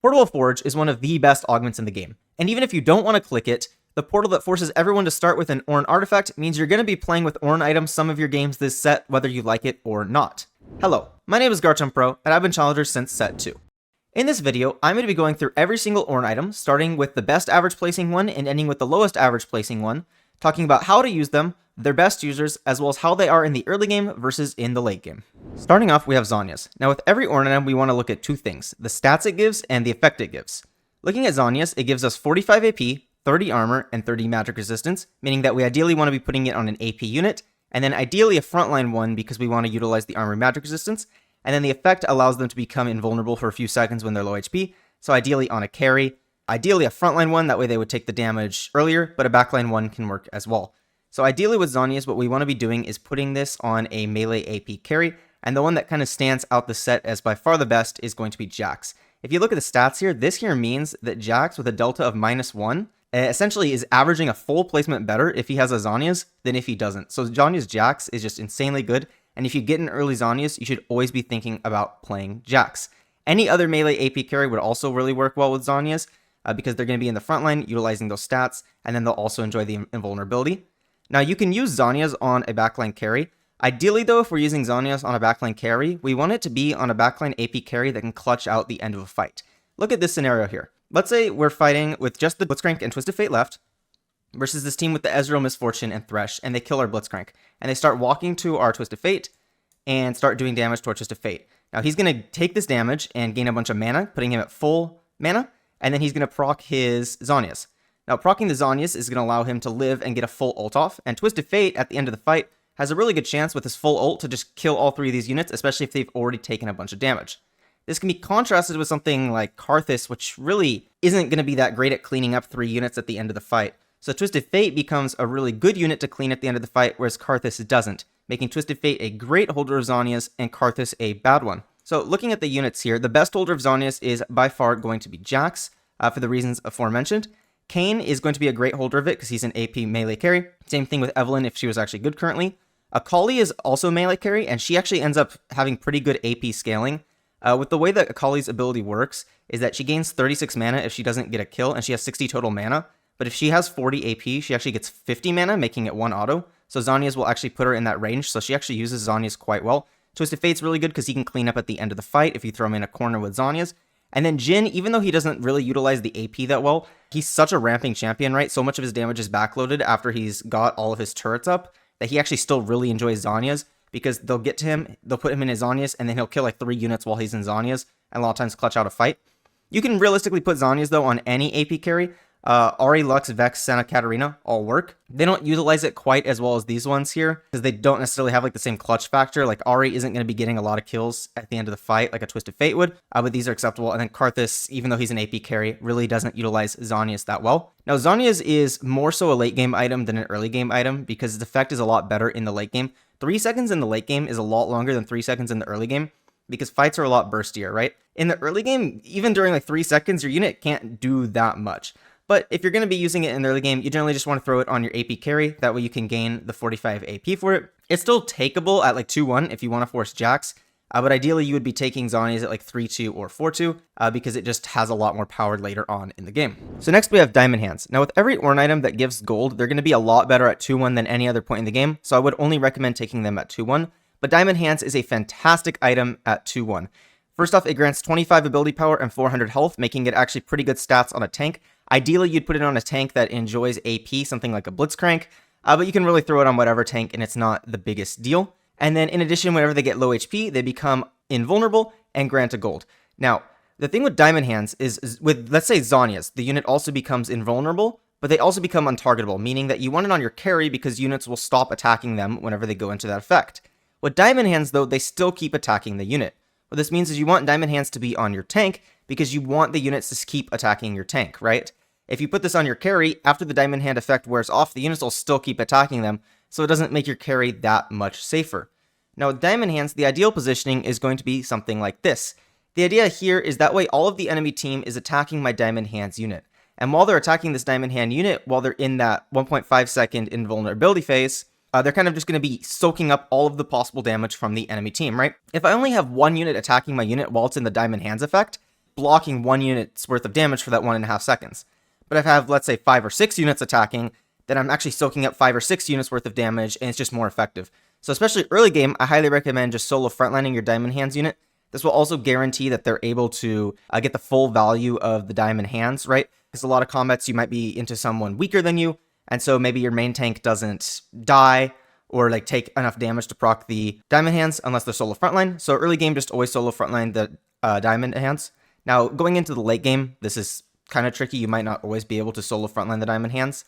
Portal Forge is one of the best augments in the game, and even if you don't want to click it, the portal that forces everyone to start with an ORNN artifact means you're going to be playing with ORNN items some of your games this set, whether you like it or not. Hello, my name is Garchompro, and I've been Challenger since set 2. In this video, I'm going to be going through every single ORNN item, starting with the best average placing one and ending with the lowest average placing one, talking about how to use them, their best users, as well as how they are in the early game versus in the late game. Starting off, we have Zhonyas. Now with every ORNN item, we want to look at two things, the stats it gives and the effect it gives. Looking at Zhonyas, it gives us 45 AP, 30 armor, and 30 magic resistance, meaning that we ideally want to be putting it on an AP unit, and then ideally a frontline one because we want to utilize the armor magic resistance, and then the effect allows them to become invulnerable for a few seconds when they're low HP, so ideally on a carry, ideally a frontline one, that way they would take the damage earlier, but a backline one can work as well. So ideally with Zhonyas, what we want to be doing is putting this on a melee AP carry, and the one that kind of stands out the set as by far the best is going to be Jax. If you look at the stats here, this here means that Jax with a delta of -1 essentially is averaging a full placement better if he has a Zhonyas than if he doesn't. So Zhonyas Jax is just insanely good, and if you get an early Zhonyas, you should always be thinking about playing Jax. Any other melee AP carry would also really work well with Zhonyas because they're going to be in the front line utilizing those stats, and then they'll also enjoy the invulnerability. Now you can use Zhonyas on a backline carry. Ideally though, if we're using Zhonyas on a backline carry, we want it to be on a backline AP carry that can clutch out the end of a fight. Look at this scenario here. Let's say we're fighting with just the Blitzcrank and Twisted Fate left versus this team with the Ezreal, Misfortune, and Thresh, and they kill our Blitzcrank. And they start walking to our Twisted Fate and start doing damage to our Twisted Fate. Now he's going to take this damage and gain a bunch of mana, putting him at full mana, and then he's going to proc his Zhonyas. Now, proccing the Zhonyas is going to allow him to live and get a full ult off, and Twisted Fate, at the end of the fight, has a really good chance with his full ult to just kill all three of these units, especially if they've already taken a bunch of damage. This can be contrasted with something like Karthus, which really isn't going to be that great at cleaning up 3 units at the end of the fight. So Twisted Fate becomes a really good unit to clean at the end of the fight, whereas Karthus doesn't, making Twisted Fate a great holder of Zhonyas and Karthus a bad one. So looking at the units here, the best holder of Zhonyas is by far going to be Jax, for the reasons aforementioned. Kayn is going to be a great holder of it because he's an AP melee carry. Same thing with Evelynn if she was actually good currently. Akali is also a melee carry, and she actually ends up having pretty good AP scaling. With the way that Akali's ability works is that she gains 36 mana if she doesn't get a kill, and she has 60 total mana. But if she has 40 AP, she actually gets 50 mana, making it 1 auto. So Zhonyas will actually put her in that range, so she actually uses Zhonyas quite well. Twisted Fate's really good because he can clean up at the end of the fight if you throw him in a corner with Zhonyas. And then Jhin, even though he doesn't really utilize the AP that well, he's such a ramping champion, right? So much of his damage is backloaded after he's got all of his turrets up that he actually still really enjoys Zhonyas because they'll get to him, they'll put him in his Zhonyas, and then he'll kill like 3 units while he's in Zhonyas, and a lot of times clutch out a fight. You can realistically put Zhonyas, though, on any AP carry. Ahri, Lux, Vex, Senna, Katarina all work. They don't utilize it quite as well as these ones here because they don't necessarily have like the same clutch factor. Like Ahri isn't going to be getting a lot of kills at the end of the fight like a Twisted Fate would, but these are acceptable. And then Karthus, even though he's an AP carry, really doesn't utilize Zhonyas that well. Now Zhonyas is more so a late game item than an early game item because its effect is a lot better in the late game. 3 seconds in the late game is a lot longer than 3 seconds in the early game because fights are a lot burstier, right? In the early game, even during like 3 seconds, your unit can't do that much. But if you're going to be using it in the early game, you generally just want to throw it on your AP carry. That way you can gain the 45 AP for it. It's still takeable at like 2-1 if you want to force Jax. But ideally you would be taking Zhonyas at like 3-2 or 4-2 because it just has a lot more power later on in the game. So next we have Diamond Hands. Now with every ORNN item that gives gold, they're going to be a lot better at 2-1 than any other point in the game. So I would only recommend taking them at 2-1. But Diamond Hands is a fantastic item at 2-1. First off, it grants 25 ability power and 400 health, making it actually pretty good stats on a tank. Ideally, you'd put it on a tank that enjoys AP, something like a Blitzcrank, but you can really throw it on whatever tank and it's not the biggest deal. And then in addition, whenever they get low HP, they become invulnerable and grant a gold. Now, the thing with Diamond Hands is with, let's say, Zhonyas, the unit also becomes invulnerable, but they also become untargetable, meaning that you want it on your carry because units will stop attacking them whenever they go into that effect. With Diamond Hands, though, they still keep attacking the unit. What this means is you want Diamond Hands to be on your tank because you want the units to keep attacking your tank, right? If you put this on your carry, after the Diamond Hand effect wears off, the units will still keep attacking them, so it doesn't make your carry that much safer. Now with Diamond Hands, the ideal positioning is going to be something like this. The idea here is that way all of the enemy team is attacking my Diamond Hands unit. And while they're attacking this Diamond Hand unit, while they're in that 1.5 second invulnerability phase, they're kind of just going to be soaking up all of the possible damage from the enemy team, right? If I only have one unit attacking my unit while it's in the Diamond Hands effect, blocking 1 unit's worth of damage for that 1.5 seconds. But if I have, let's say, 5 or 6 units attacking, then I'm actually soaking up 5 or 6 units worth of damage, and it's just more effective. So especially early game, I highly recommend just solo frontlining your Diamond Hands unit. This will also guarantee that they're able to get the full value of the Diamond Hands, right? Because a lot of combats you might be into someone weaker than you, and so maybe your main tank doesn't die or like take enough damage to proc the Diamond Hands unless they're solo frontline. So early game, just always solo frontline the Diamond Hands. Now, going into the late game, this is kind of tricky. You might not always be able to solo frontline the Diamond Hands.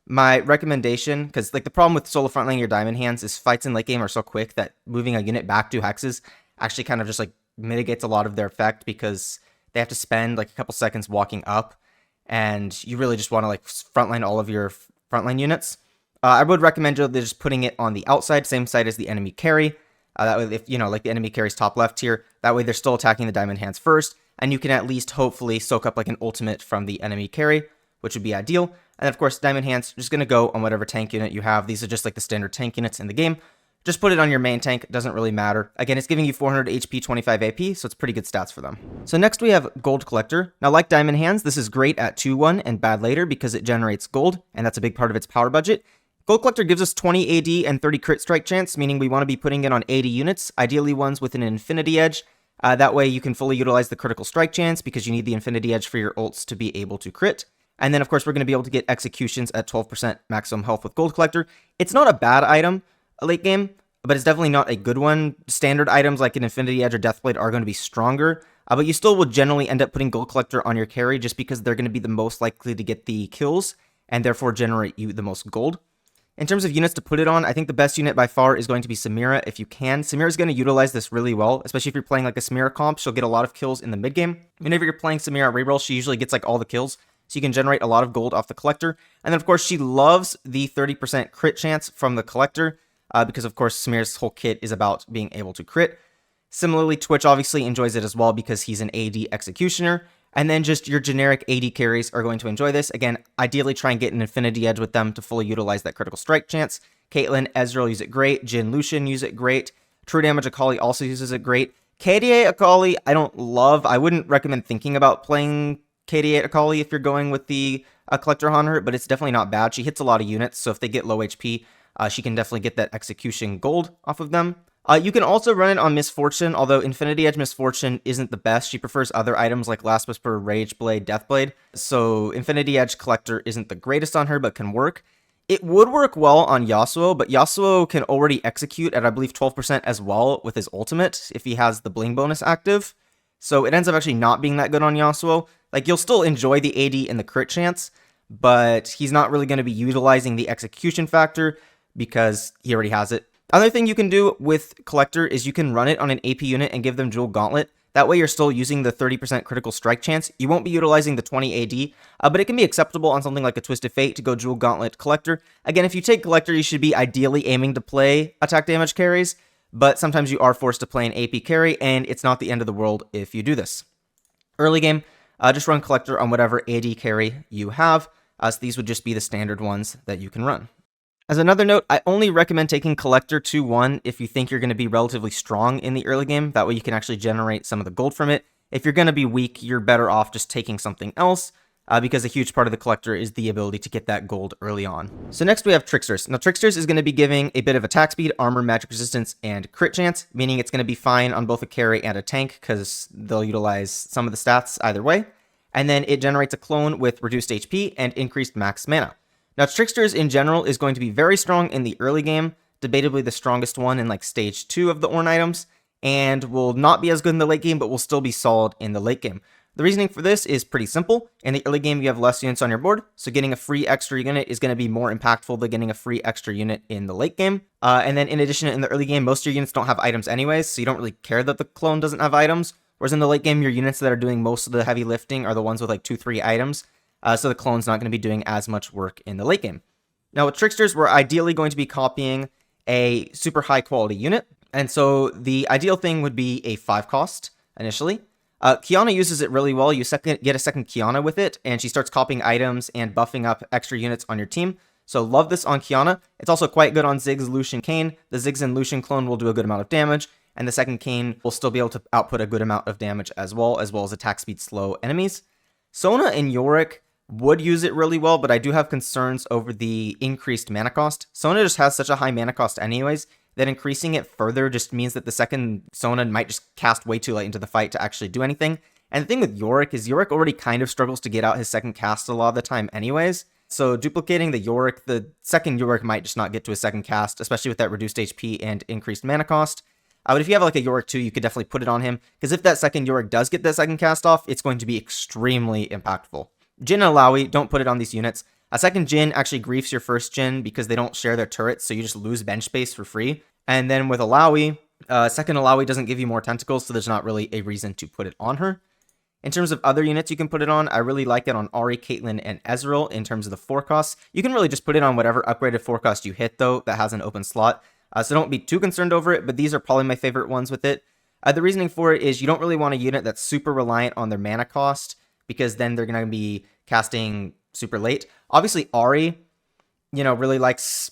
My recommendation, because like the problem with solo frontlining your Diamond Hands is fights in late game are so quick that moving a unit back 2 hexes actually kind of just like mitigates a lot of their effect, because they have to spend like a couple seconds walking up, and you really just want to like frontline all of your frontline units. I would recommend just putting it on the outside, same side as the enemy carry. That way, if you know, like the enemy carry's top left here, that way they're still attacking the Diamond Hands first, and you can at least hopefully soak up like an ultimate from the enemy carry, which would be ideal. And of course, Diamond Hands are just going to go on whatever tank unit you have. These are just like the standard tank units in the game. Just put it on your main tank, it doesn't really matter. Again, it's giving you 400 HP, 25 AP, so it's pretty good stats for them. So next we have Gold Collector. Now like Diamond Hands, this is great at 2-1 and bad later because it generates gold, and that's a big part of its power budget. Gold Collector gives us 20 AD and 30 crit strike chance, meaning we want to be putting it on 80 units, ideally ones with an Infinity Edge. That way you can fully utilize the critical strike chance because you need the Infinity Edge for your ults to be able to crit. And then of course we're going to be able to get executions at 12% maximum health with Gold Collector. It's not a bad item late game, but it's definitely not a good one. Standard items like an Infinity Edge or Deathblade are going to be stronger, but you still will generally end up putting Gold Collector on your carry just because they're going to be the most likely to get the kills and therefore generate you the most gold. In terms of units to put it on, I think the best unit by far is going to be Samira if you can. Samira is going to utilize this really well, especially if you're playing like a Samira comp. She'll get a lot of kills in the mid game. Whenever you're playing Samira reroll, she usually gets like all the kills, so you can generate a lot of gold off the Collector. And then of course she loves the 30% crit chance from the Collector, because of course Samira's whole kit is about being able to crit. Similarly, Twitch obviously enjoys it as well because he's an AD executioner. And then just your generic AD carries are going to enjoy this. Again, ideally try and get an Infinity Edge with them to fully utilize that critical strike chance. Caitlyn, Ezreal use it great. Jhin, Lucian use it great. True Damage Akali also uses it great. KDA Akali, I don't love. I wouldn't recommend thinking about playing KDA Akali if you're going with the Collector on her, but it's definitely not bad. She hits a lot of units, so if they get low HP, she can definitely get that execution gold off of them. You can also run it on Misfortune, although Infinity Edge Misfortune isn't the best. She prefers other items like Last Whisper, Rage Blade, Deathblade. So Infinity Edge Collector isn't the greatest on her, but can work. It would work well on Yasuo, but Yasuo can already execute at, I believe, 12% as well with his ultimate if he has the Bling bonus active. So it ends up actually not being that good on Yasuo. Like, you'll still enjoy the AD and the crit chance, but he's not really going to be utilizing the execution factor because he already has it. Other thing you can do with Collector is you can run it on an AP unit and give them Dual Gauntlet. That way you're still using the 30% critical strike chance. You won't be utilizing the 20 AD, but it can be acceptable on something like a Twisted Fate to go Dual Gauntlet Collector. Again, if you take Collector, you should be ideally aiming to play attack damage carries, but sometimes you are forced to play an AP carry, and it's not the end of the world if you do this. Early game, just run Collector on whatever AD carry you have. So these would just be the standard ones that you can run. As another note, I only recommend taking Collector 2-1 if you think you're going to be relatively strong in the early game. That way you can actually generate some of the gold from it. If you're going to be weak, you're better off just taking something else, because a huge part of the Collector is the ability to get that gold early on. So next we have Tricksters. Now Tricksters is going to be giving a bit of attack speed, armor, magic resistance, and crit chance, meaning it's going to be fine on both a carry and a tank because they'll utilize some of the stats either way. And then it generates a clone with reduced HP and increased max mana. Now, Tricksters in general is going to be very strong in the early game, debatably the strongest one in like stage 2 of the ORNN items, and will not be as good in the late game, but will still be solid in the late game. The reasoning for this is pretty simple. In the early game, you have less units on your board, so getting a free extra unit is going to be more impactful than getting a free extra unit in the late game. And then in addition, in the early game, most of your units don't have items anyways, so you don't really care that the clone doesn't have items, whereas in the late game, your units that are doing most of the heavy lifting are the ones with like 2-3 items. So the clone's not going to be doing as much work in the late game. Now with Tricksters, we're ideally going to be copying a super high quality unit. And so the ideal thing would be a 5 cost initially. Qiyana uses it really well. You get a second Qiyana with it, and she starts copying items and buffing up extra units on your team. So love this on Qiyana. It's also quite good on Ziggs, Lucian, Kayn. The Ziggs and Lucian clone will do a good amount of damage. and the second cane will still be able to output a good amount of damage as well as attack speed slow enemies. Sona and Yorick would use it really well, but I do have concerns over the increased mana cost. Sona just has such a high mana cost anyways, that increasing it further just means that the second Sona might just cast way too late into the fight to actually do anything. And the thing with Yorick is Yorick already kind of struggles to get out his second cast a lot of the time anyways. So duplicating the second Yorick might just not get to a second cast, especially with that reduced HP and increased mana cost. But if you have like a Yorick 2, you could definitely put it on him, because if that second Yorick does get that second cast off, it's going to be extremely impactful. Jhin and Alawi, don't put it on these units. A second Jhin actually griefs your first Jhin because they don't share their turrets, so you just lose bench space for free. And then with Alawi, second Alawi doesn't give you more tentacles, so there's not really a reason to put it on her. In terms of other units you can put it on, I really like it on Ahri, Caitlyn, and Ezreal in terms of the 4 costs. You can really just put it on whatever upgraded 4 cost you hit, though, that has an open slot. So don't be too concerned over it, but these are probably my favorite ones with it. The reasoning for it is you don't really want a unit that's super reliant on their mana cost, because then they're going to be casting super late. Obviously, Ahri, really likes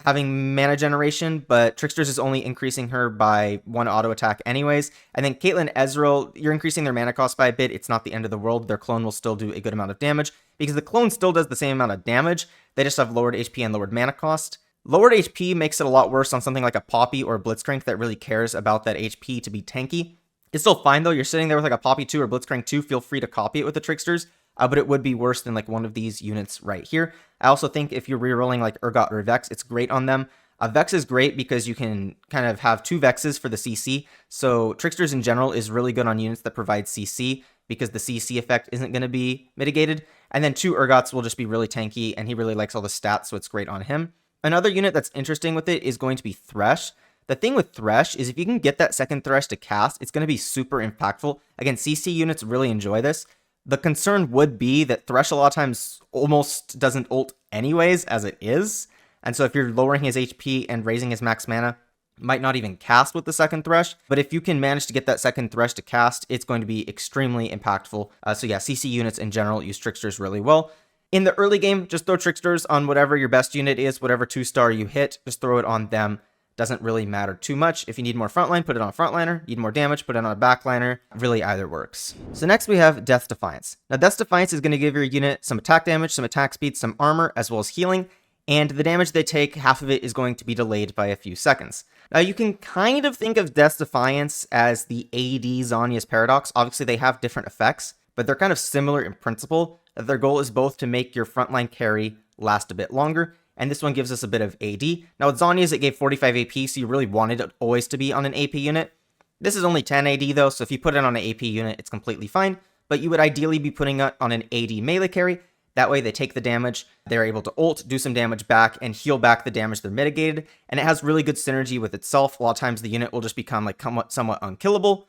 having mana generation, but Tricksters is only increasing her by 1 auto attack anyways. And then Caitlyn, Ezreal, you're increasing their mana cost by a bit. It's not the end of the world. Their clone will still do a good amount of damage, because the clone still does the same amount of damage. They just have lowered HP and lowered mana cost. Lowered HP makes it a lot worse on something like a Poppy or a Blitzcrank that really cares about that HP to be tanky. It's still fine though. You're sitting there with like a Poppy 2 or Blitzcrank 2. Feel free to copy it with the Tricksters. But it would be worse than like one of these units right here. I also think if you're rerolling like Urgot or Vex, it's great on them. Vex is great because you can kind of have 2 Vexes for the CC. So Tricksters in general is really good on units that provide CC, because the CC effect isn't going to be mitigated. And then 2 Urgots will just be really tanky, and he really likes all the stats, so it's great on him. Another unit that's interesting with it is going to be Thresh. The thing with Thresh is if you can get that second Thresh to cast, it's going to be super impactful. Again, CC units really enjoy this. The concern would be that Thresh a lot of times almost doesn't ult anyways as it is. And so if you're lowering his HP and raising his max mana, might not even cast with the second Thresh. But if you can manage to get that second Thresh to cast, it's going to be extremely impactful. So yeah, CC units in general use Tricksters really well. In the early game, just throw Tricksters on whatever your best unit is, whatever 2-star you hit, just throw it on them. Doesn't really matter too much. If you need more frontline, put it on a frontliner. Need more damage, put it on a backliner. Really either works. So next we have Death's Defiance. Now Death's Defiance is going to give your unit some attack damage, some attack speed, some armor, as well as healing. And the damage they take, half of it is going to be delayed by a few seconds. Now you can kind of think of Death's Defiance as the AD Zhonyas paradox. Obviously they have different effects, but they're kind of similar in principle. That their goal is both to make your frontline carry last a bit longer, and this one gives us a bit of AD. Now with Zhonyas, it gave 45 AP, so you really wanted it always to be on an AP unit. This is only 10 AD though, so if you put it on an AP unit, it's completely fine, but you would ideally be putting it on an AD melee carry. That way they take the damage, they're able to ult, do some damage back, and heal back the damage they're mitigated, and it has really good synergy with itself. A lot of times the unit will just become like somewhat unkillable,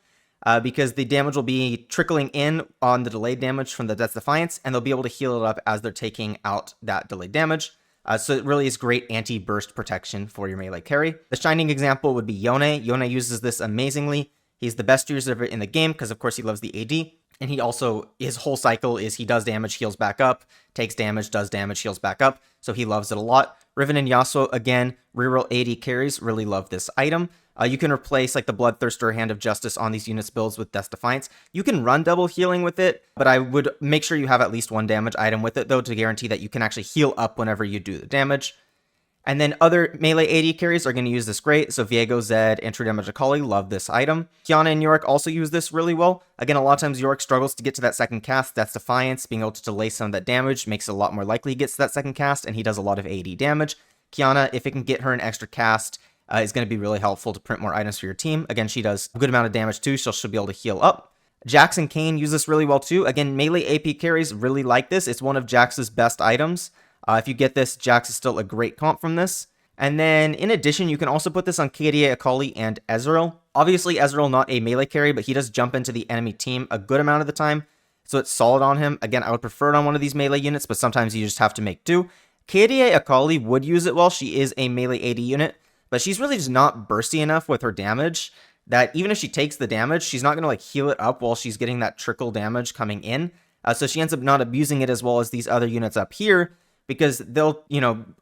because the damage will be trickling in on the delayed damage from the Death's Defiance, and they'll be able to heal it up as they're taking out that delayed damage. So it really is great anti-burst protection for your melee carry. The shining example would be Yone. Yone uses this amazingly. He's the best user of it in the game because, of course, he loves the AD. And he also, his whole cycle is he does damage, heals back up, takes damage, does damage, heals back up. So he loves it a lot. Riven and Yasuo, again, reroll AD carries, really love this item. You can replace like the Bloodthirster or Hand of Justice on these units builds with Death's Defiance. You can run double healing with it, but I would make sure you have at least 1 damage item with it though to guarantee that you can actually heal up whenever you do the damage. And then other melee AD carries are going to use this great. So Viego, Zed, and True Damage Akali love this item. Qiyana and Yorick also use this really well. Again, a lot of times Yorick struggles to get to that second cast. That's Defiance. Being able to delay some of that damage makes it a lot more likely he gets to that second cast, and he does a lot of AD damage. Qiyana, if it can get her an extra cast, is going to be really helpful to print more items for your team. Again, she does a good amount of damage too, so she'll be able to heal up. Jax and Kayn use this really well too. Again, melee AP carries really like this. It's one of Jax's best items. If you get this, Jax is still a great comp from this. And then, in addition, you can also put this on KDA, Akali, and Ezreal. Obviously, Ezreal not a melee carry, but he does jump into the enemy team a good amount of the time, so it's solid on him. Again, I would prefer it on one of these melee units, but sometimes you just have to make do. KDA Akali would use it well. She is a melee AD unit, but she's really just not bursty enough with her damage that even if she takes the damage, she's not going to like heal it up while she's getting that trickle damage coming in. So she ends up not abusing it as well as these other units up here, because they'll,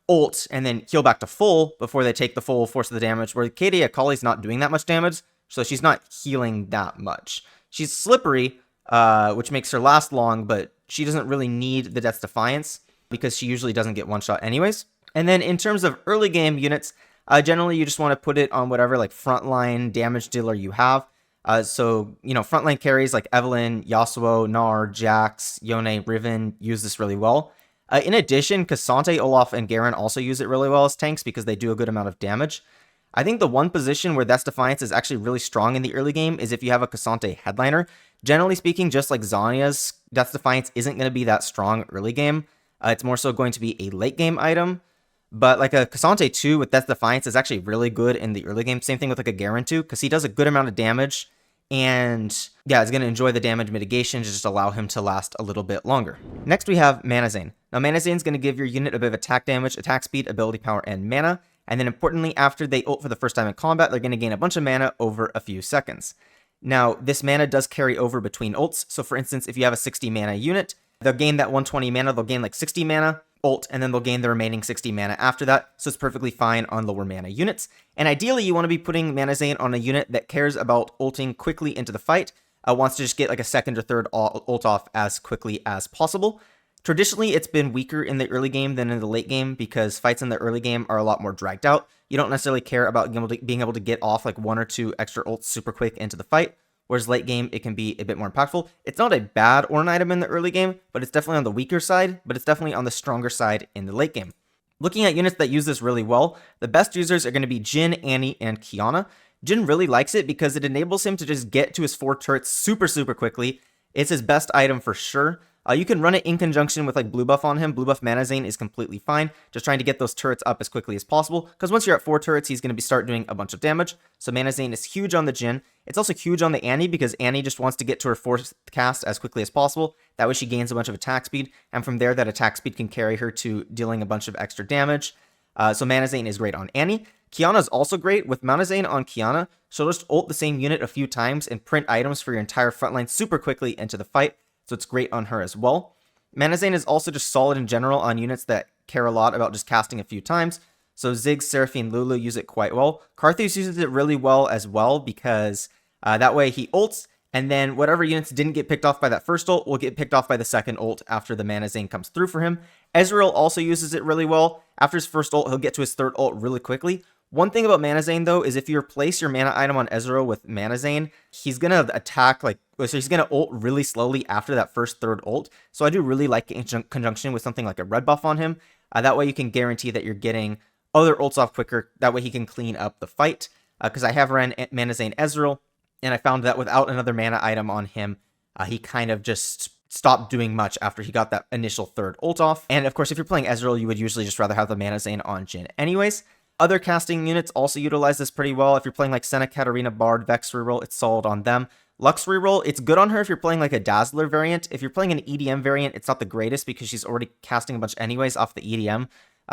ult and then heal back to full before they take the full force of the damage, where KDA Akali's not doing that much damage, so she's not healing that much. She's slippery, which makes her last long, but she doesn't really need the Death's Defiance because she usually doesn't get one-shot anyways. And then in terms of early game units, generally you just want to put it on whatever like frontline damage dealer you have. So, frontline carries like Evelynn, Yasuo, Gnar, Jax, Yone, Riven use this really well. In addition, Cassante, Olaf, and Garen also use it really well as tanks because they do a good amount of damage. I think the one position where Death's Defiance is actually really strong in the early game is if you have a Cassante headliner. Generally speaking, just like Zhonya's, Death's Defiance isn't going to be that strong early game. It's more so going to be a late game item. But like a Cassante 2 with Death's Defiance is actually really good in the early game. Same thing with like a Garen 2 because he does a good amount of damage. And yeah, it's going to enjoy the damage mitigation to just allow him to last a little bit longer. Next, we have Manazane. Now, Manazane is going to give your unit a bit of attack damage, attack speed, ability power, and mana. And then importantly, after they ult for the first time in combat, they're going to gain a bunch of mana over a few seconds. Now, this mana does carry over between ults. So for instance, if you have a 60 mana unit, they'll gain that 120 mana, they'll gain like 60 mana, ult, and then they'll gain the remaining 60 mana after that, so it's perfectly fine on lower mana units. And ideally, you want to be putting Manazane on a unit that cares about ulting quickly into the fight, wants to just get like a second or third ult off as quickly as possible. Traditionally, it's been weaker in the early game than in the late game because fights in the early game are a lot more dragged out. You don't necessarily care about being able to get off like 1 or 2 extra ults super quick into the fight, whereas late game, it can be a bit more impactful. It's not a bad ORNN item in the early game, but it's definitely on the weaker side, but it's definitely on the stronger side in the late game. Looking at units that use this really well, the best users are going to be Jhin, Annie, and Qiyana. Jhin really likes it because it enables him to just get to his 4 turrets super quickly. It's his best item for sure. You can run it in conjunction with like blue buff on him. Blue buff Manazane is completely fine. Just trying to get those turrets up as quickly as possible. Because once you're at 4 turrets, he's going to start doing a bunch of damage. So Manazane is huge on the Jhin. It's also huge on the Annie because Annie just wants to get to her 4th cast as quickly as possible. That way she gains a bunch of attack speed. And from there, that attack speed can carry her to dealing a bunch of extra damage. So Manazane is great on Annie. Qiyana is also great. With Manazane on Qiyana, she'll just ult the same unit a few times and print items for your entire frontline super quickly into the fight. So it's great on her as well. Manazane is also just solid in general on units that care a lot about just casting a few times. So Ziggs, Seraphine, Lulu use it quite well. Karthus uses it really well as well because that way he ults, and then whatever units didn't get picked off by that first ult will get picked off by the second ult after the Manazane comes through for him. Ezreal also uses it really well. After his first ult, he'll get to his third ult really quickly. One thing about Manazane, though, is if you replace your mana item on Ezreal with Manazane, he's going to attack, so he's going to ult really slowly after that third ult. So I do really like it in conjunction with something like a red buff on him. That way you can guarantee that you're getting other ults off quicker. That way he can clean up the fight. Because I have ran Manazane Ezreal, and I found that without another mana item on him, he kind of just stopped doing much after he got that initial third ult off. And of course, if you're playing Ezreal, you would usually just rather have the Manazane on Jhin anyways. Other casting units also utilize this pretty well. If you're playing like Senna, Katarina, Bard, Vex reroll, it's solid on them. Lux reroll, it's good on her if you're playing like a Dazzler variant. If you're playing an EDM variant, it's not the greatest because she's already casting a bunch anyways off the EDM.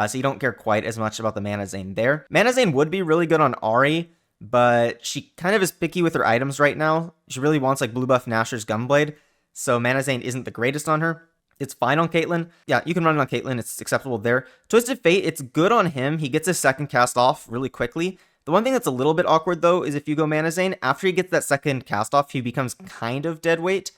So you don't care quite as much about the Manazane there. Manazane would be really good on Ahri, but she kind of is picky with her items right now. She really wants like blue buff Nashor's Gunblade, so Manazane isn't the greatest on her. It's fine on Caitlyn. Yeah, you can run it on Caitlyn. It's acceptable there. Twisted Fate, it's good on him. He gets his second cast off really quickly. The one thing that's a little bit awkward, though, is if you go Manazane, after he gets that second cast off, he becomes kind of dead weight.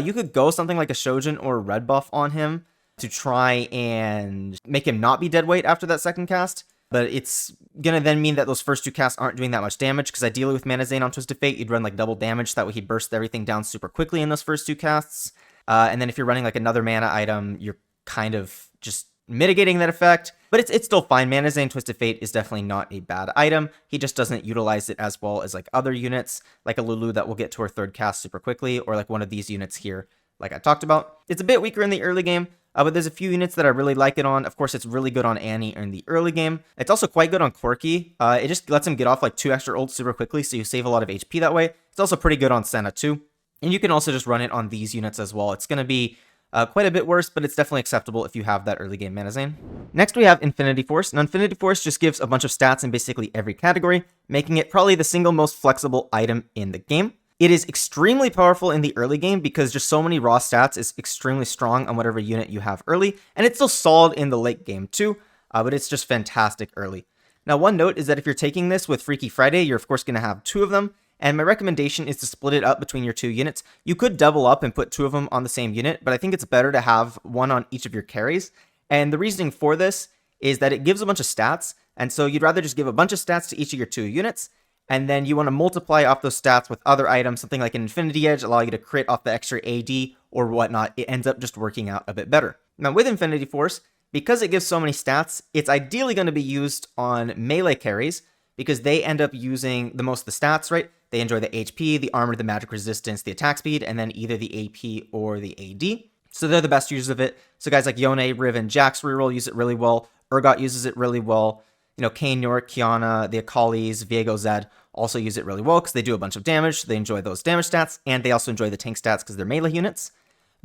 You could go something like a Shojin or a red buff on him to try and make him not be dead weight after that second cast. But it's going to then mean that those first 2 casts aren't doing that much damage, because ideally with Manazane on Twisted Fate, you'd run like double damage. That way he bursts everything down super quickly in those first 2 casts. And then if you're running like another mana item, you're kind of just mitigating that effect. But it's still fine. Manazane Twisted Fate is definitely not a bad item. He just doesn't utilize it as well as like other units, like a Lulu that will get to her third cast super quickly, or like one of these units here, like I talked about. It's a bit weaker in the early game, but there's a few units that I really like it on. Of course, it's really good on Annie in the early game. It's also quite good on Corki. It just lets him get off like 2 extra ults super quickly, so you save a lot of HP that way. It's also pretty good on Senna too. And you can also just run it on these units as well. It's going to be quite a bit worse, but it's definitely acceptable if you have that early game Manazane. Next, we have Infinity Force. Now, Infinity Force just gives a bunch of stats in basically every category, making it probably the single most flexible item in the game. It is extremely powerful in the early game because just so many raw stats is extremely strong on whatever unit you have early, and it's still solid in the late game too, but it's just fantastic early. Now, one note is that if you're taking this with Freaky Friday, you're of course going to have 2 of them, And my recommendation is to split it up between your 2 units. You could double up and put 2 of them on the same unit, but I think it's better to have 1 on each of your carries. And the reasoning for this is that it gives a bunch of stats, and so you'd rather just give a bunch of stats to each of your 2 units, and then you want to multiply off those stats with other items, something like an Infinity Edge, allow you to crit off the extra AD or whatnot. It ends up just working out a bit better. Now with Infinity Force, because it gives so many stats, it's ideally going to be used on melee carries, because they end up using the most of the stats, right? They enjoy the HP, the armor, the magic resistance, the attack speed, and then either the AP or the AD. So they're the best users of it. So guys like Yone, Riv, and Jax reroll use it really well. Urgot uses it really well. You know, Kayn, Yorick, Kiana, the Akalis, Viego, Zed also use it really well because they do a bunch of damage. They enjoy those damage stats, and they also enjoy the tank stats because they're melee units.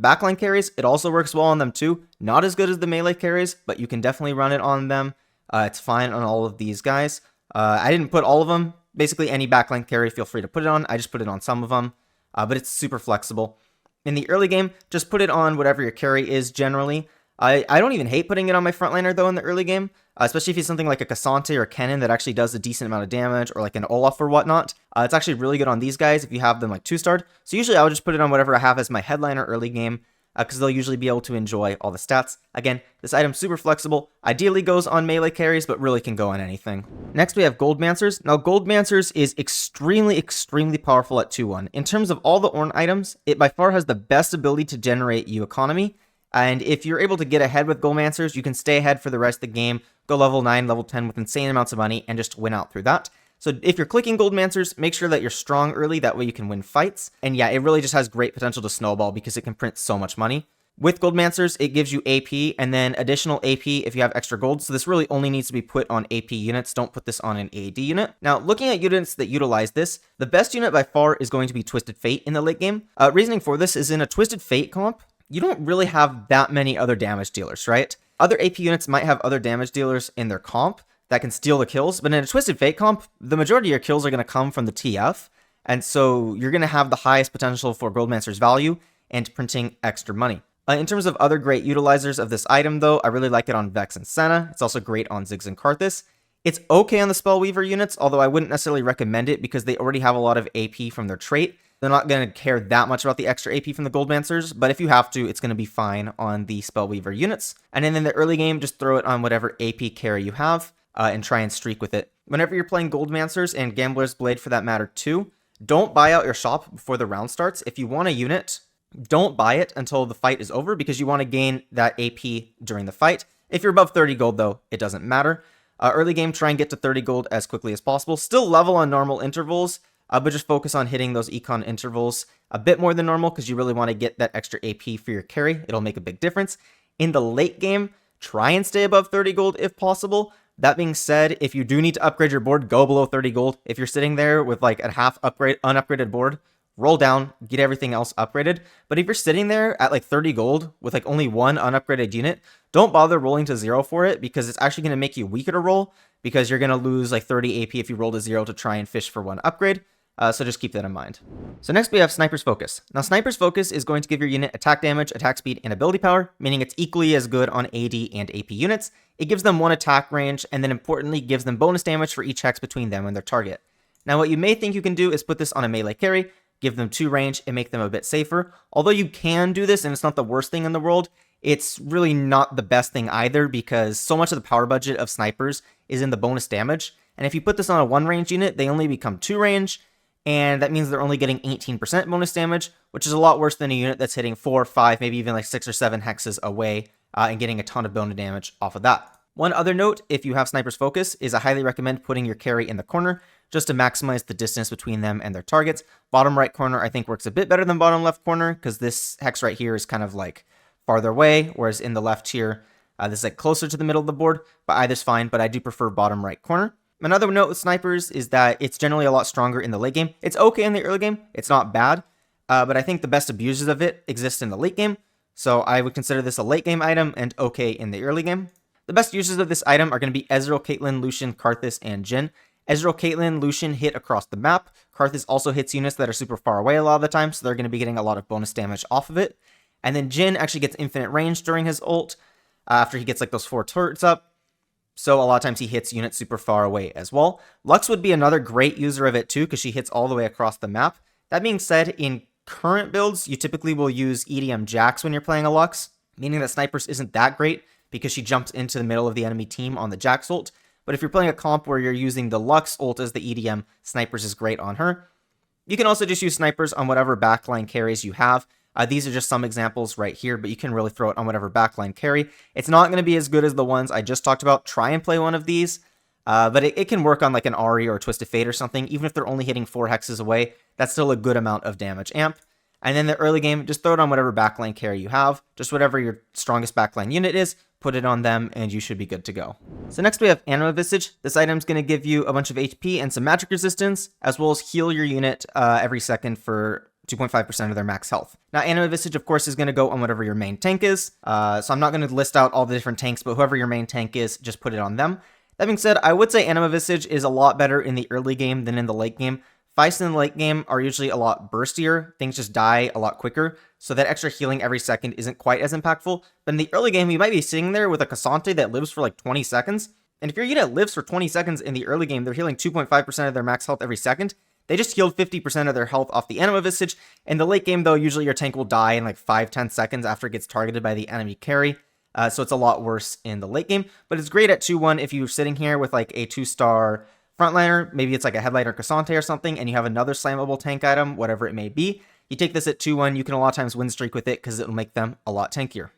Backline carries, it also works well on them too. Not as good as the melee carries, but you can definitely run it on them. It's fine on all of these guys. I didn't put all of them. Basically, any backline carry, feel free to put it on. I just put it on some of them, but it's super flexible. In the early game, just put it on whatever your carry is generally. I don't even hate putting it on my frontliner though in the early game, especially if he's something like a Cassante or a Kennen that actually does a decent amount of damage, or like an Olaf or whatnot. It's actually really good on these guys if you have them like 2-starred. So usually I would just put it on whatever I have as my headliner early game, because they'll usually be able to enjoy all the stats. Again, this item's super flexible, ideally goes on melee carries, but really can go on anything. Next we have Goldmancers. Now Goldmancers is extremely powerful at 2-1. In terms of all the Ornn items, it by far has the best ability to generate you economy, and if you're able to get ahead with Goldmancers, you can stay ahead for the rest of the game, go level 9, level 10 with insane amounts of money, and just win out through that. So if you're clicking Goldmancers, make sure that you're strong early, that way you can win fights. And yeah, it really just has great potential to snowball because it can print so much money. With Goldmancers, it gives you AP and then additional AP if you have extra gold. So this really only needs to be put on AP units. Don't put this on an AD unit. Now, looking at units that utilize this, the best unit by far is going to be Twisted Fate in the late game. Reasoning for this is in a Twisted Fate comp, you don't really have that many other damage dealers, right? Other AP units might have other damage dealers in their comp that can steal the kills, but in a Twisted Fate comp, the majority of your kills are going to come from the TF, and so you're going to have the highest potential for Goldmancer's value and printing extra money. In terms of other great utilizers of this item though, I really like it on Vex and Senna. It's also great on Ziggs and Karthus. It's okay on the Spellweaver units, although I wouldn't necessarily recommend it because they already have a lot of AP from their trait. They're not going to care that much about the extra AP from the Goldmancers, but if you have to, it's going to be fine on the Spellweaver units. And then in the early game, just throw it on whatever AP carry you have and try and streak with it. Whenever you're playing Goldmancers and Gambler's Blade for that matter too, don't buy out your shop before the round starts. If you want a unit, don't buy it until the fight is over because you want to gain that AP during the fight. If you're above 30 gold though, it doesn't matter. Early game, try and get to 30 gold as quickly as possible. Still level on normal intervals, but just focus on hitting those econ intervals a bit more than normal because you really want to get that extra AP for your carry. It'll make a big difference. In the late game, try and stay above 30 gold if possible. That being said, if you do need to upgrade your board, go below 30 gold. If you're sitting there with like a half unupgraded board, roll down, get everything else upgraded. But if you're sitting there at like 30 gold with like only one unupgraded unit, don't bother rolling to 0 for it because it's actually going to make you weaker to roll because you're going to lose like 30 AP if you roll to 0 to try and fish for one upgrade. So just keep that in mind. So next we have Sniper's Focus. Now Sniper's Focus is going to give your unit attack damage, attack speed, and ability power, meaning it's equally as good on AD and AP units. It gives them one attack range, and then importantly gives them bonus damage for each hex between them and their target. Now what you may think you can do is put this on a melee carry, give them 2 range, and make them a bit safer. Although you can do this, and it's not the worst thing in the world, it's really not the best thing either because so much of the power budget of snipers is in the bonus damage. And if you put this on a 1 range unit, they only become 2 range, and that means they're only getting 18% bonus damage, which is a lot worse than a unit that's hitting 4, 5, maybe even like 6 or 7 hexes away and getting a ton of bonus damage off of that. One other note, if you have Sniper's Focus, is I highly recommend putting your carry in the corner just to maximize the distance between them and their targets. Bottom right corner I think works a bit better than bottom left corner because this hex right here is kind of like farther away, whereas in the left here, this is like closer to the middle of the board, but either's fine, but I do prefer bottom right corner. Another note with snipers is that it's generally a lot stronger in the late game. It's okay in the early game, it's not bad, but I think the best abuses of it exist in the late game, so I would consider this a late game item and okay in the early game. The best uses of this item are going to be Ezreal, Caitlyn, Lucian, Karthus, and Jhin. Ezreal, Caitlyn, Lucian hit across the map. Karthus also hits units that are super far away a lot of the time, so they're going to be getting a lot of bonus damage off of it. And then Jhin actually gets infinite range during his ult after he gets like those 4 turrets up. so a lot of times he hits units super far away as well. Lux would be another great user of it too, because she hits all the way across the map. That being said, in current builds, you typically will use EDM Jax when you're playing a Lux, meaning that Snipers isn't that great because she jumps into the middle of the enemy team on the Jax ult. But if you're playing a comp where you're using the Lux ult as the EDM, Snipers is great on her. You can also just use Snipers on whatever backline carries you have. These are just some examples right here, but you can really throw it on whatever backline carry. It's not going to be as good as the ones I just talked about. Try and play one of these, but it can work on like an Ahri or a Twisted Fate or something. Even if they're only hitting 4 hexes away, that's still a good amount of damage amp. And then the early game, just throw it on whatever backline carry you have. Just whatever your strongest backline unit is, put it on them, and you should be good to go. So next we have Anima Visage. This item's going to give you a bunch of HP and some magic resistance, as well as heal your unit every second for 2.5% of their max health. Now, Anima Visage, of course, is going to go on whatever your main tank is. So I'm not going to list out all the different tanks, but whoever your main tank is, just put it on them. That being said, I would say Anima Visage is a lot better in the early game than in the late game. Fights in the late game are usually a lot burstier. Things just die a lot quicker. So that extra healing every second isn't quite as impactful. But in the early game, you might be sitting there with a Cassante that lives for like 20 seconds. And if your unit lives for 20 seconds in the early game, they're healing 2.5% of their max health every second. They just healed 50% of their health off the Anima Visage. In the late game, though, usually your tank will die in like 5-10 seconds after it gets targeted by the enemy carry. So it's a lot worse in the late game. But it's great at 2-1 if you're sitting here with like a 2-star frontliner. Maybe it's like a Headlight or Cassante or something, and you have another slammable tank item, whatever it may be. You take this at 2-1, you can a lot of times win streak with it because it'll make them a lot tankier.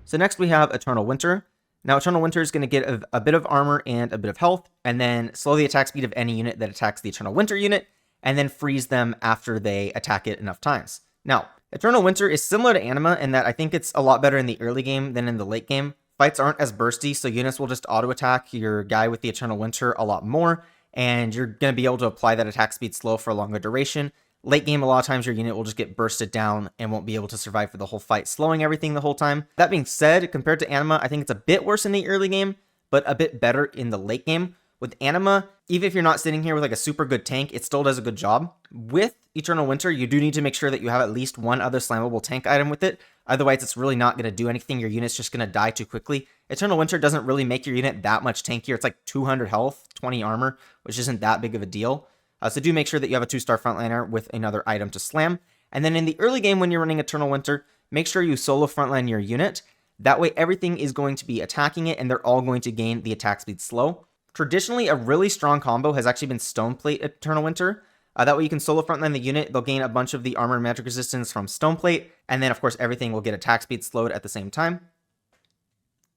So next we have Eternal Winter. Now, Eternal Winter is going to get a bit of armor and a bit of health, and then slow the attack speed of any unit that attacks the Eternal Winter unit, and then freeze them after they attack it enough times. Now, Eternal Winter is similar to Anima in that I think it's a lot better in the early game than in the late game. Fights aren't as bursty, so units will just auto-attack your guy with the Eternal Winter a lot more, and you're going to be able to apply that attack speed slow for a longer duration. Late game, a lot of times your unit will just get bursted down and won't be able to survive for the whole fight, slowing everything the whole time. That being said, compared to Anima, I think it's a bit worse in the early game, but a bit better in the late game. With Anima, even if you're not sitting here with like a super good tank, it still does a good job. With Eternal Winter, you do need to make sure that you have at least one other slammable tank item with it. Otherwise, it's really not going to do anything. Your unit's just going to die too quickly. Eternal Winter doesn't really make your unit that much tankier. It's like 200 health, 20 armor, which isn't that big of a deal. So do make sure that you have a 2-star frontliner with another item to slam. And then in the early game when you're running Eternal Winter, make sure you solo frontline your unit. That way everything is going to be attacking it and they're all going to gain the attack speed slow. Traditionally, a really strong combo has actually been Stoneplate Eternal Winter. That way you can solo frontline the unit, they'll gain a bunch of the armor and magic resistance from Stoneplate, and then of course everything will get attack speed slowed at the same time.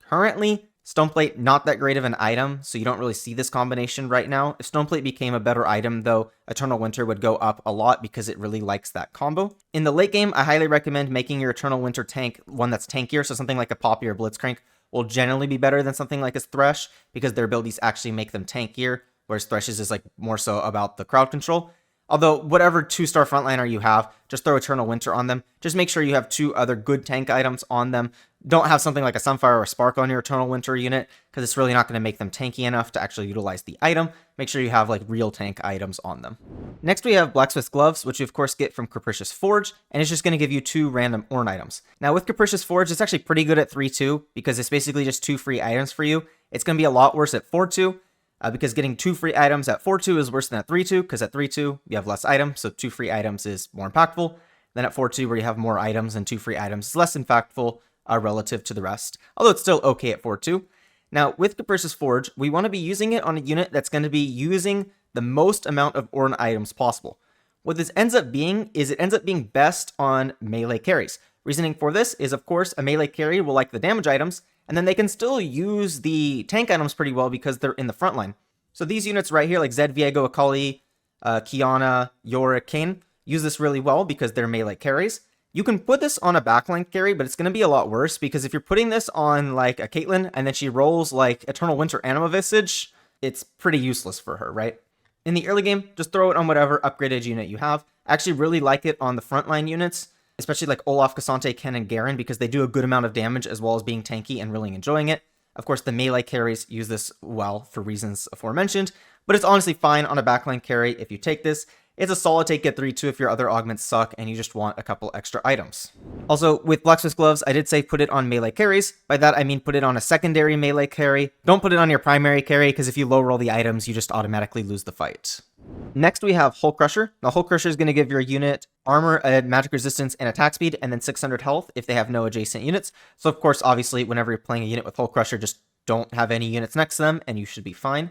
Currently, Stoneplate, not that great of an item, so you don't really see this combination right now. If Stoneplate became a better item, though, Eternal Winter would go up a lot because it really likes that combo. In the late game, I highly recommend making your Eternal Winter tank one that's tankier, so something like a Poppy or Blitzcrank will generally be better than something like a Thresh, because their abilities actually make them tankier, whereas Thresh's is like more so about the crowd control. Although, whatever 2-star frontliner you have, just throw Eternal Winter on them. Just make sure you have 2 other good tank items on them. Don't have something like a Sunfire or a Spark on your Eternal Winter unit, because it's really not going to make them tanky enough to actually utilize the item. Make sure you have like real tank items on them. Next we have Blacksmith's Gloves, which you of course get from Capricious Forge, and it's just going to give you 2 random Ornn items. Now with Capricious Forge, it's actually pretty good at 3-2, because it's basically just 2 free items for you. It's going to be a lot worse at 4-2. Because getting 2 free items at 4-2 is worse than at 3-2, because at 3-2 you have less items, so 2 free items is more impactful. Then at 4-2, where you have more items and 2 free items, is less impactful relative to the rest, although it's still okay at 4-2. Now, with Capricious Forge, we want to be using it on a unit that's going to be using the most amount of Ornn items possible. What this ends up being is it ends up being best on melee carries. Reasoning for this is, of course, a melee carry will like the damage items, and then they can still use the tank items pretty well because they're in the front line. So these units right here, like Zed, Viego, Akali, Kiana, Yorick, Kayn, use this really well because they're melee carries. You can put this on a backline carry, but it's going to be a lot worse because if you're putting this on like a Caitlyn and then she rolls like Eternal Winter Anima Visage, it's pretty useless for her, right? In the early game, just throw it on whatever upgraded unit you have. I actually really like it on the frontline units, especially like Olaf, Cassante, Ken, and Garen, because they do a good amount of damage as well as being tanky and really enjoying it. Of course, the melee carries use this well for reasons aforementioned, but it's honestly fine on a backline carry if you take this. It's a solid take at 3-2 if your other augments suck and you just want a couple extra items. Also, with Blacksmith Gloves, I did say put it on melee carries. By that, I mean put it on a secondary melee carry. Don't put it on your primary carry, because if you low roll the items, you just automatically lose the fight. Next, we have Hullcrusher. Now, Hullcrusher is going to give your unit armor, magic resistance, and attack speed, and then 600 health if they have no adjacent units. So, of course, obviously, whenever you're playing a unit with Hullcrusher, just don't have any units next to them, and you should be fine.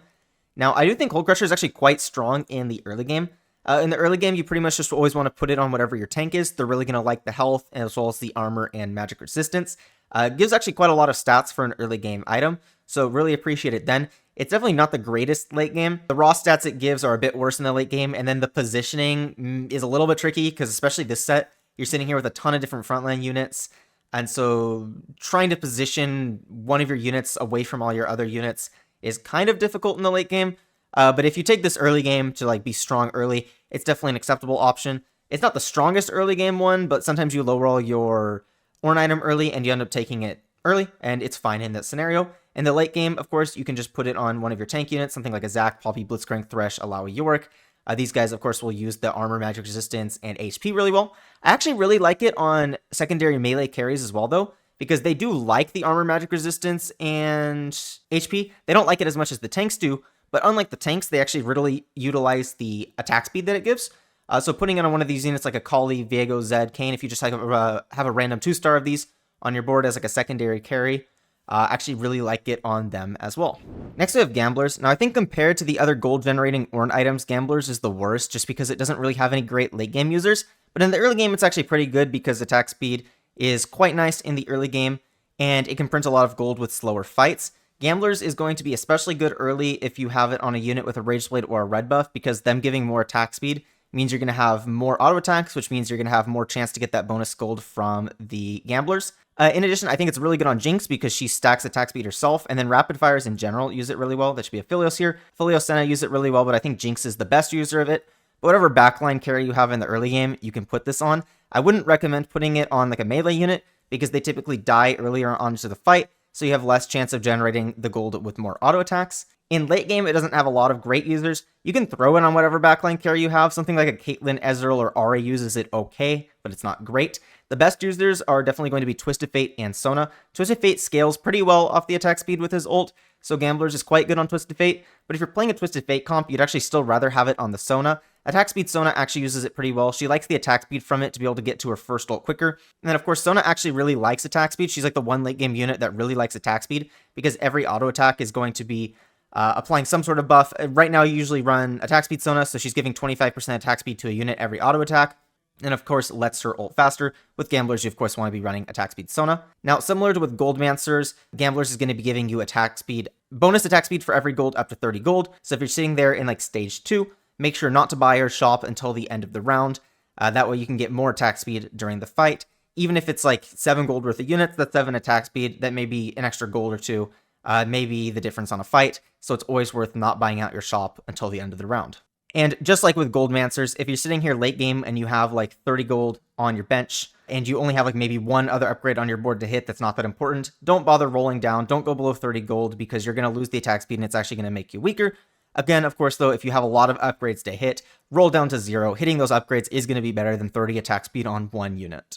Now, I do think Hullcrusher is actually quite strong in the early game. In the early game, you pretty much just always want to put it on whatever your tank is. They're really going to like the health, as well as the armor and magic resistance. Gives actually quite a lot of stats for an early game item, so really appreciate it then. It's definitely not the greatest late game. The raw stats it gives are a bit worse in the late game, and then the positioning is a little bit tricky, because especially this set, you're sitting here with a ton of different frontline units, and so trying to position one of your units away from all your other units is kind of difficult in the late game. But if you take this early game to be strong early, it's definitely an acceptable option. It's not the strongest early game one, but sometimes you low roll your ORNN item early and you end up taking it early, and it's fine in that scenario. In the late game, of course, you can just put it on one of your tank units, something like a Zac, Poppy, Blitzcrank, Thresh, Alawi, York. These guys, of course, will use the armor, magic resistance, and HP really well. I actually really like it on secondary melee carries as well, though, because they do like the armor, magic resistance, and HP. They don't like it as much as the tanks do, but unlike the tanks, they actually really utilize the attack speed that it gives. So putting it on one of these units like a Kali, Viego, Zed, Kayn, if you just have a random 2-star of these on your board as a secondary carry, actually really like it on them as well. Next we have Gamblers. Now I think compared to the other gold generating ORNN items, Gamblers is the worst just because it doesn't really have any great late game users. But in the early game, it's actually pretty good because attack speed is quite nice in the early game, and it can print a lot of gold with slower fights. Gamblers is going to be especially good early if you have it on a unit with a Rage Blade or a red buff, because them giving more attack speed means you're going to have more auto attacks, which means you're going to have more chance to get that bonus gold from the Gamblers. In addition, I think it's really good on Jinx because she stacks attack speed herself, and then rapid fires in general use it really well. That should be a Philios here. Philios Senna use it really well, but I think Jinx is the best user of it. But whatever backline carry you have in the early game, you can put this on. I wouldn't recommend putting it on a melee unit because they typically die earlier on into the fight, so you have less chance of generating the gold with more auto attacks. In late game, it doesn't have a lot of great users. You can throw it on whatever backline carry you have. Something like a Caitlyn, Ezreal, or Ahri uses it okay, but it's not great. The best users are definitely going to be Twisted Fate and Sona. Twisted Fate scales pretty well off the attack speed with his ult, so Gamblers is quite good on Twisted Fate, but if you're playing a Twisted Fate comp, you'd actually still rather have it on the Sona. Attack speed Sona actually uses it pretty well. She likes the attack speed from it to be able to get to her first ult quicker. And then of course Sona actually really likes attack speed. She's like the one late game unit that really likes attack speed because every auto attack is going to be applying some sort of buff. Right now you usually run attack speed Sona, so she's giving 25% attack speed to a unit every auto attack. And of course lets her ult faster. With Gamblers, you of course want to be running attack speed Sona. Now similar to with Goldmancers, Gamblers is going to be giving you attack speed, bonus attack speed for every gold up to 30 gold. So if you're sitting there in stage 2, make sure not to buy or shop until the end of the round. That way you can get more attack speed during the fight. Even if it's 7 gold worth of units, that's 7 attack speed. That may be an extra gold or 2, maybe the difference on a fight. So it's always worth not buying out your shop until the end of the round. And just like with Goldmancers, if you're sitting here late game and you have 30 gold on your bench, and you only have maybe one other upgrade on your board to hit that's not that important, don't bother rolling down. Don't go below 30 gold because you're going to lose the attack speed and it's actually going to make you weaker. Again, of course, though, if you have a lot of upgrades to hit, roll down to 0. Hitting those upgrades is going to be better than 30 attack speed on one unit.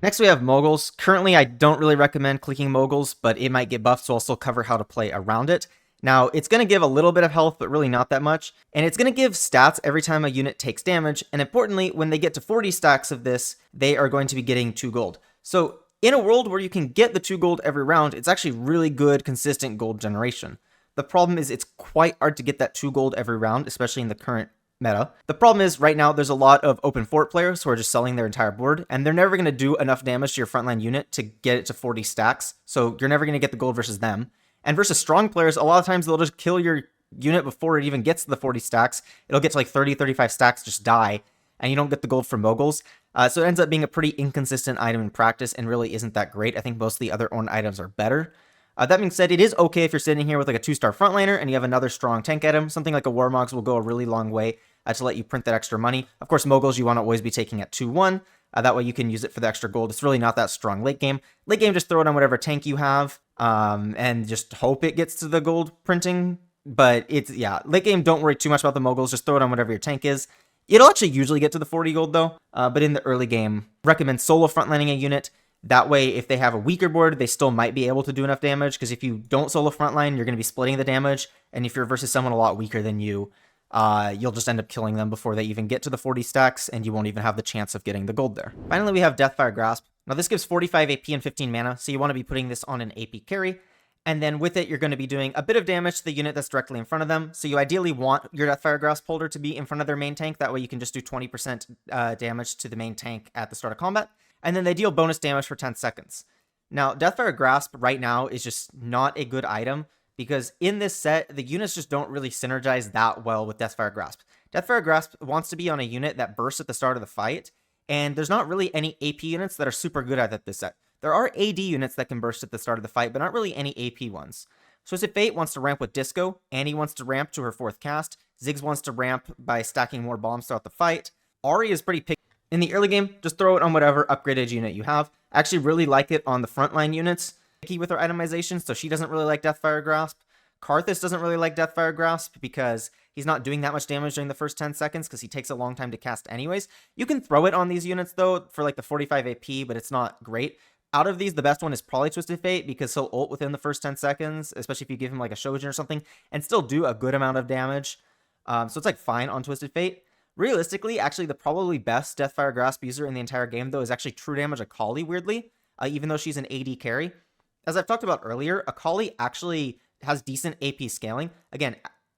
Next, we have Moguls. Currently, I don't really recommend clicking Moguls, but it might get buffed, so I'll still cover how to play around it. Now, it's going to give a little bit of health, but really not that much, and it's going to give stats every time a unit takes damage, and importantly, when they get to 40 stacks of this, they are going to be getting 2 gold. So, in a world where you can get the 2 gold every round, it's actually really good, consistent gold generation. The problem is it's quite hard to get that 2 gold every round, especially in the current meta. The problem is right now there's a lot of open fort players who are just selling their entire board, and they're never going to do enough damage to your frontline unit to get it to 40 stacks, so you're never going to get the gold versus them. And versus strong players, a lot of times they'll just kill your unit before it even gets to the 40 stacks. It'll get to 30, 35 stacks, just die, and you don't get the gold from Moguls. So it ends up being a pretty inconsistent item in practice and really isn't that great. I think most of the other ORNN items are better. That being said, it is okay if you're sitting here with a 2-star frontliner and you have another strong tank item. Something like a Warmogs will go a really long way to let you print that extra money. Of course, Moguls you want to always be taking at 2-1. That way you can use it for the extra gold. It's really not that strong late game. Late game, just throw it on whatever tank you have and just hope it gets to the gold printing. But late game, don't worry too much about the Moguls. Just throw it on whatever your tank is. It'll actually usually get to the 40 gold though, but in the early game, recommend solo frontlining a unit. That way, if they have a weaker board, they still might be able to do enough damage, because if you don't solo frontline, you're going to be splitting the damage, and if you're versus someone a lot weaker than you, you'll just end up killing them before they even get to the 40 stacks, and you won't even have the chance of getting the gold there. Finally, we have Deathfire Grasp. Now, this gives 45 AP and 15 mana, so you want to be putting this on an AP carry, and then with it, you're going to be doing a bit of damage to the unit that's directly in front of them, so you ideally want your Deathfire Grasp holder to be in front of their main tank. That way you can just do 20% damage to the main tank at the start of combat, and then they deal bonus damage for 10 seconds. Now, Deathfire Grasp right now is just not a good item, because in this set, the units just don't really synergize that well with Deathfire Grasp. Deathfire Grasp wants to be on a unit that bursts at the start of the fight, and there's not really any AP units that are super good at it this set. There are AD units that can burst at the start of the fight, but not really any AP ones. Twisted Fate wants to ramp with Disco, Annie wants to ramp to her 4th cast, Ziggs wants to ramp by stacking more bombs throughout the fight. Ahri is pretty picky. In the early game, just throw it on whatever upgraded unit you have. I actually really like it on the frontline units. Picky with her itemization, so she doesn't really like Deathfire Grasp. Karthus doesn't really like Deathfire Grasp because he's not doing that much damage during the first 10 seconds because he takes a long time to cast anyways. You can throw it on these units though for like the 45 AP, but it's not great. Out of these, the best one is probably Twisted Fate, because he'll ult within the first 10 seconds, especially if you give him like a Shojin or something, and still do a good amount of damage. So it's like fine on Twisted Fate. Realistically, actually the probably best Deathfire Grasp user in the entire game though is actually True Damage Akali, weirdly, even though she's an AD carry. As I've talked about earlier, Akali actually has decent AP scaling. Again,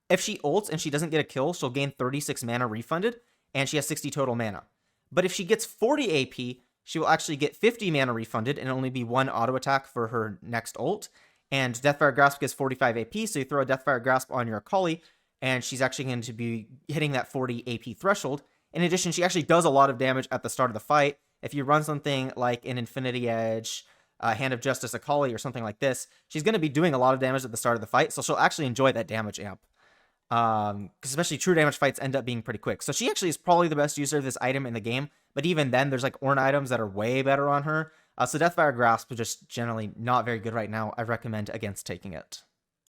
if she ults and she doesn't get a kill, she'll gain 36 mana refunded, and she has 60 total mana. But if she gets 40 AP, she will actually get 50 mana refunded and only be 1 auto attack for her next ult. And Deathfire Grasp gets 45 AP, so you throw a Deathfire Grasp on your Akali, and she's actually going to be hitting that 40 AP threshold. In addition, she actually does a lot of damage at the start of the fight. If you run something like an Infinity Edge, Hand of Justice Akali, or something like this, she's going to be doing a lot of damage at the start of the fight, so she'll actually enjoy that damage amp. Because especially true damage fights end up being pretty quick. So she actually is probably the best user of this item in the game, but even then, there's like ORNN items that are way better on her. So Deathfire Grasp is just generally not very good right now. I recommend against taking it.